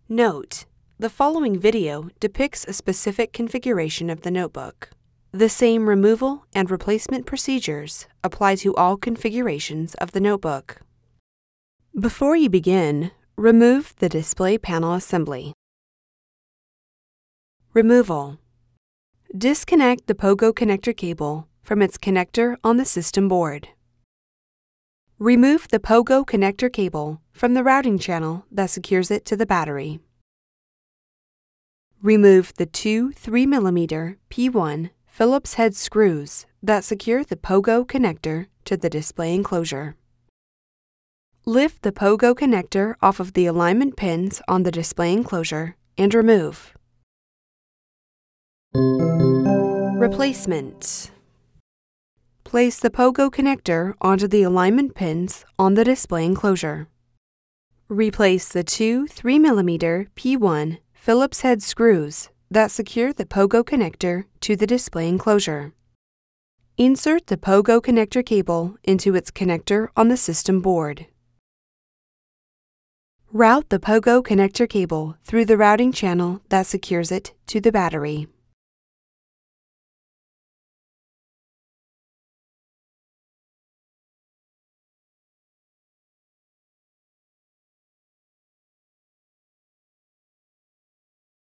Note: the following video depicts a specific configuration of the notebook. The same removal and replacement procedures apply to all configurations of the notebook. Before you begin, remove the display panel assembly. Removal. Disconnect the POGO connector cable from its connector on the system board. Remove the POGO connector cable from the routing channel that secures it to the battery. Remove the two 3mm P1 Phillips head screws that secure the POGO connector to the display enclosure. Lift the POGO connector off of the alignment pins on the display enclosure and remove. Replacement. Place the POGO connector onto the alignment pins on the display enclosure. Replace the two 3mm P1 Phillips head screws that secure the POGO connector to the display enclosure. Insert the POGO connector cable into its connector on the system board. Route the POGO connector cable through the routing channel that secures it to the battery.